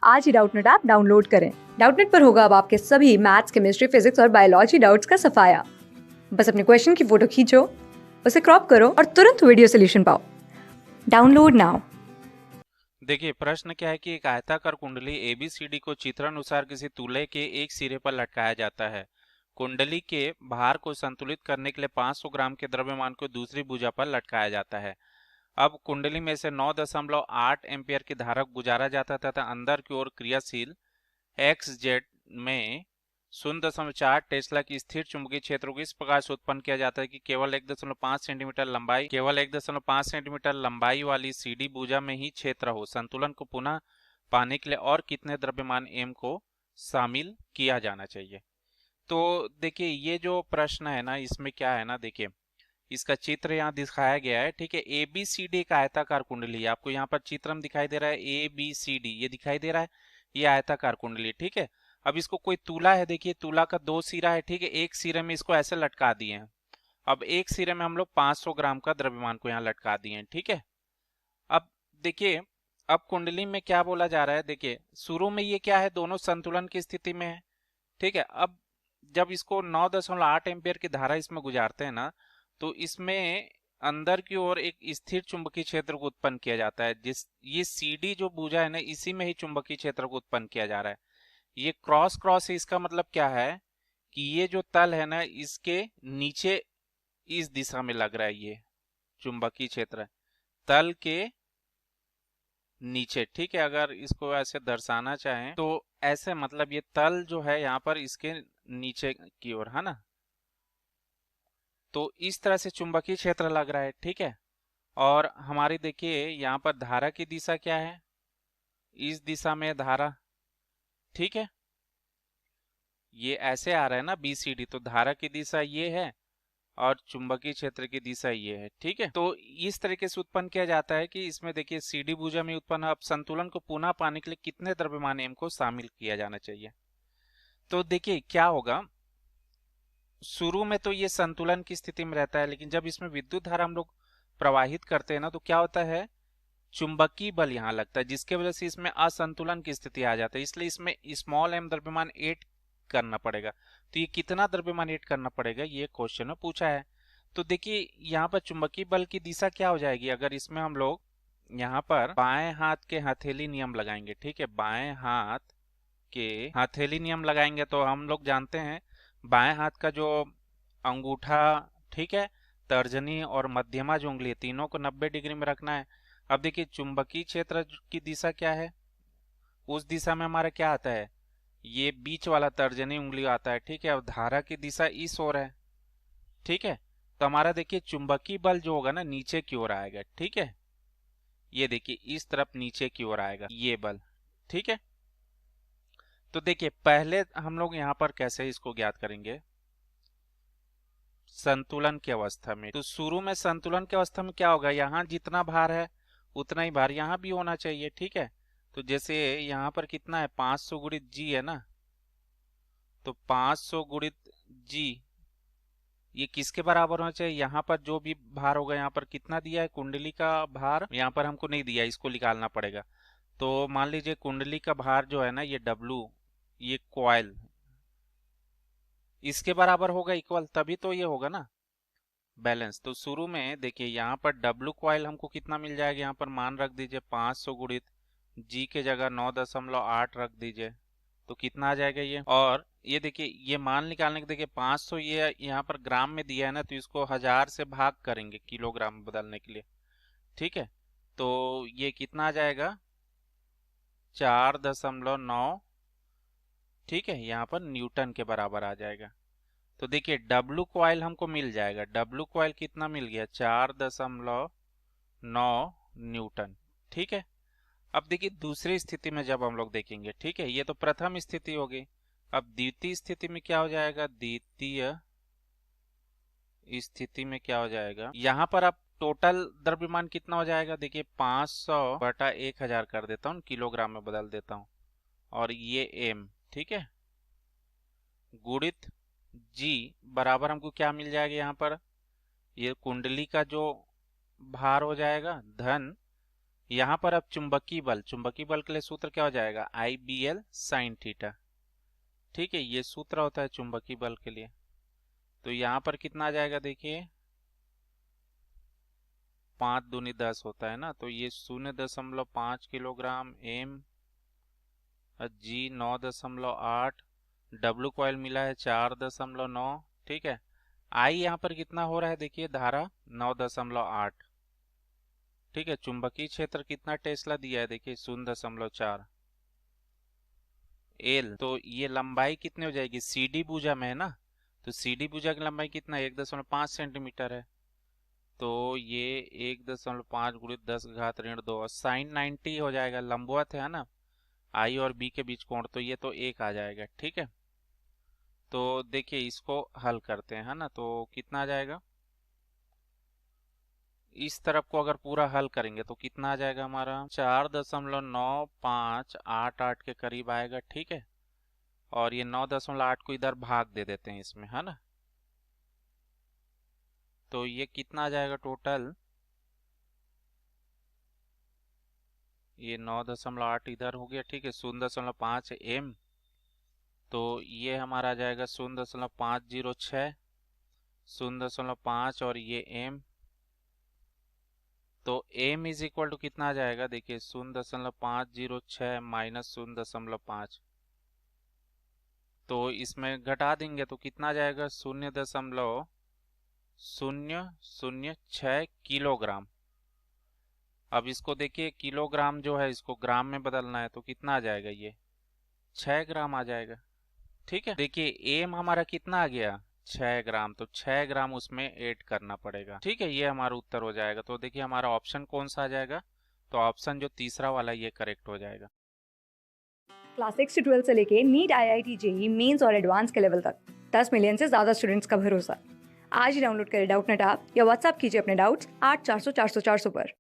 आज ही Doubtnut app download करें। Doubtnut पर होगा अब आपके सभी मैथ्स, केमिस्ट्री, फिजिक्स और बायोलॉजी डाउट्स का सफाया। बस अपने क्वेश्चन की फोटो खींचो, उसे क्रॉप करो और तुरंत वीडियो सोल्यूशन पाओ। Download now. देखिए प्रश्न क्या है कि एक आयताकार कुंडली एबीसीडी को चित्रानुसार किसी तुले के एक सिरे पर लटकाया जाता है। कुंडली के भार को संतुलित करने के लिए 500 ग्राम के द्रव्यमान को दूसरी भुजा पर लटकाया जाता है। अब कुंडली में से 9.8 एम्पियर की धारा गुजारा जाता तथा अंदर की ओर क्रियाशील एक्स जेड में 0.4 टेस्ला की स्थिर चुंबकीय क्षेत्र को इस प्रकार से उत्पन्न किया जाता है कि केवल 1.5 सेंटीमीटर लंबाई वाली सीडी भुजा में ही क्षेत्र हो। संतुलन को पुनः पाने के लिए और कितने द्रव्यमान एम को शामिल किया जाना चाहिए। तो देखिए ये जो प्रश्न है ना, इसमें क्या है ना, देखिए इसका चित्र यहाँ दिखाया गया है। ठीक है, ए बी सी डी एक आयताकार कुंडली है। आपको यहाँ पर चित्र में दिखाई दे रहा है ए बी सी डी, ये दिखाई दे रहा है, ये आयताकार कुंडली। ठीक है, अब इसको कोई तुला है, देखिए तुला का 2 सिरा है। ठीक है, एक सिरे में इसको ऐसे लटका दिए हैं। अब एक सिरे में हम लोग 500 ग्राम का द्रव्यमान को यहाँ लटका दिए हैं। ठीक है, अब देखिए अब कुंडली में क्या बोला जा रहा है। देखिए शुरू में ये क्या है, दोनों संतुलन की स्थिति में है। ठीक है, अब जब इसको 9.8 एम्पियर की धारा इसमें गुजारते हैं ना, तो इसमें अंदर की ओर एक स्थिर चुंबकीय क्षेत्र को उत्पन्न किया जाता है। जिस ये सीडी जो भुजा है ना, इसी में ही चुंबकीय क्षेत्र को उत्पन्न किया जा रहा है। ये क्रॉस क्रॉस है, इसका मतलब क्या है कि ये जो तल है ना, इसके नीचे इस दिशा में लग रहा है ये चुंबकीय क्षेत्र, तल के नीचे। ठीक है, अगर इसको ऐसे दर्शाना चाहें तो ऐसे, मतलब ये तल जो है यहाँ पर इसके नीचे की ओर है ना, तो इस तरह से चुंबकीय क्षेत्र लग रहा है। ठीक है, और हमारी देखिए यहाँ पर धारा की दिशा क्या है, इस दिशा में धारा। ठीक है, ये ऐसे आ रहा है ना बी सी डी, तो धारा की दिशा ये है और चुंबकीय क्षेत्र की दिशा ये है। ठीक है, तो इस तरीके से उत्पन्न किया जाता है कि इसमें देखिए सीडी भुजा में उत्पन्न। अब संतुलन को पुनः पाने के लिए कितने द्रव्यमान एम को शामिल किया जाना चाहिए। तो देखिए क्या होगा, शुरू में तो ये संतुलन की स्थिति में रहता है, लेकिन जब इसमें विद्युत धारा हम लोग प्रवाहित करते हैं ना, तो क्या होता है, चुंबकीय बल यहाँ लगता है, जिसके वजह से इसमें असंतुलन की स्थिति आ जाती है। इसलिए इसमें स्मॉल एम द्रव्यमान ऐड करना पड़ेगा। तो ये कितना द्रव्यमान ऐड करना पड़ेगा, ये क्वेश्चन में पूछा है। तो देखिए यहाँ पर चुंबकीय बल की दिशा क्या हो जाएगी, अगर इसमें हम लोग यहाँ पर बाएं हाथ के हथेली नियम लगाएंगे। ठीक है, बाएं हाथ के हथेली नियम लगाएंगे तो हम लोग जानते हैं बाएं हाथ का जो अंगूठा, ठीक है, तर्जनी और मध्यमा जो उंगली है, तीनों को 90 डिग्री में रखना है। अब देखिए चुंबकीय क्षेत्र की दिशा क्या है, उस दिशा में हमारा क्या आता है, ये बीच वाला तर्जनी उंगली आता है। ठीक है, अब धारा की दिशा इस ओर है। ठीक है, तो हमारा देखिए चुंबकीय बल जो होगा ना, नीचे की ओर आएगा। ठीक है, ये देखिए इस तरफ नीचे की ओर आएगा ये बल। ठीक है, तो देखिए पहले हम लोग यहाँ पर कैसे इसको ज्ञात करेंगे, संतुलन की अवस्था में। तो शुरू में संतुलन की अवस्था में क्या होगा, यहाँ जितना भार है उतना ही भार यहाँ भी होना चाहिए। ठीक है, तो जैसे यहाँ पर कितना है, 500 गुणित जी है ना, तो 500 गुणित जी ये किसके बराबर होना चाहिए, यहाँ पर जो भी भार होगा, यहाँ पर कितना दिया है कुंडली का भार, यहाँ पर हमको नहीं दिया, इसको निकालना पड़ेगा। तो मान लीजिए कुंडली का भार जो है ना, ये डब्लू, ये कॉइल, इसके बराबर होगा इक्वल, तभी तो ये होगा ना बैलेंस। तो शुरू में देखिए यहाँ पर डब्लू कॉइल हमको कितना मिल जाएगा, यहाँ पर मान रख दीजिए 500 गुणित जी के जगह 9.8 रख दीजिए, तो कितना आ जाएगा ये। और ये देखिए ये मान निकालने के, देखिए 500 ये यहाँ पर ग्राम में दिया है ना, तो इसको 1000 से भाग करेंगे किलोग्राम में बदलने के लिए। ठीक है, तो ये कितना आ जाएगा, 4.9, ठीक है, यहाँ पर न्यूटन के बराबर आ जाएगा। तो देखिए डब्लू कॉइल हमको मिल जाएगा, डब्लू कॉइल कितना मिल गया, 4.9 न्यूटन। ठीक है, अब देखिए दूसरी स्थिति में जब हम लोग देखेंगे, ठीक है, ये तो प्रथम स्थिति हो गई। अब द्वितीय स्थिति में क्या हो जाएगा, द्वितीय स्थिति में क्या हो जाएगा, यहाँ पर अब टोटल द्रव्यमान कितना हो जाएगा, देखिए 500 बटा 1000 कर देता हूँ, किलोग्राम में बदल देता हूँ, और ये एम। ठीक है, गुणित जी बराबर हमको क्या मिल जाएगा, यहाँ पर ये कुंडली का जो भार हो जाएगा धन यहाँ पर अब चुंबकीय बल के लिए सूत्र क्या हो जाएगा, IBL साइन थीटा। ठीक है, ये सूत्र होता है चुंबकीय बल के लिए। तो यहाँ पर कितना आ जाएगा, देखिए 5 दूनी 10 होता है ना, तो ये 0.5 kilogram M, G 9.8, W coil मिला है 4.9। ठीक है, I यहाँ पर कितना हो रहा है, देखिए धारा 9.8। ठीक है, चुंबकीय क्षेत्र कितना टेस्ला दिया है, देखिए 0.4। एल, तो ये लंबाई कितनी हो जाएगी, CD भुजा में है ना, तो CD भुजा की लंबाई कितना 1.5 सेंटीमीटर है। तो ये 1.5 गुणित 10⁻², और साइन 90 हो जाएगा, लंबवत है ना I और B के बीच कोण, तो ये तो 1 आ जाएगा। ठीक है, तो देखिए इसको हल करते हैं, है ना, तो कितना आ जाएगा, इस तरफ को अगर पूरा हल करेंगे तो कितना आ जाएगा हमारा, 4.9588 के करीब आएगा। ठीक है, और ये 9.8 को इधर भाग दे देते हैं इसमें, है ना, तो ये कितना आ जाएगा टोटल, ये 9.8 इधर हो गया। ठीक है, 0.5 M, तो ये हमारा आ जाएगा 0.506, 0.5 और ये M, तो M इज इक्वल टू कितना आ जाएगा, देखिए 0.506 माइनस 0.5, तो इसमें घटा देंगे तो कितना आ जाएगा, 0.006 किलोग्राम। अब इसको देखिए, किलोग्राम जो है इसको ग्राम में बदलना है, तो कितना आ जाएगा, ये 6 ग्राम आ जाएगा। ठीक है, देखिए एम हमारा कितना आ गया, 6 ग्राम, तो 6 ग्राम उसमें ऐड करना पड़ेगा। ठीक है, ये हमारा उत्तर हो जाएगा। तो देखिए हमारा ऑप्शन कौन सा आ जाएगा, तो ऑप्शन जो तीसरा वाला ये करेक्ट हो जाएगा। क्लास 6 से 12 से लेके नीट, IIT, JEE मेंस और एडवांस के लेवल तक 10 मिलियन से ज़्यादा स्टूडेंट्स का भरोसा। आज ही डाउनलोड करें डाउटनेट ऐप या व्हाट्सएप कीजिए अपने डाउट्स 8400 400 400 पर।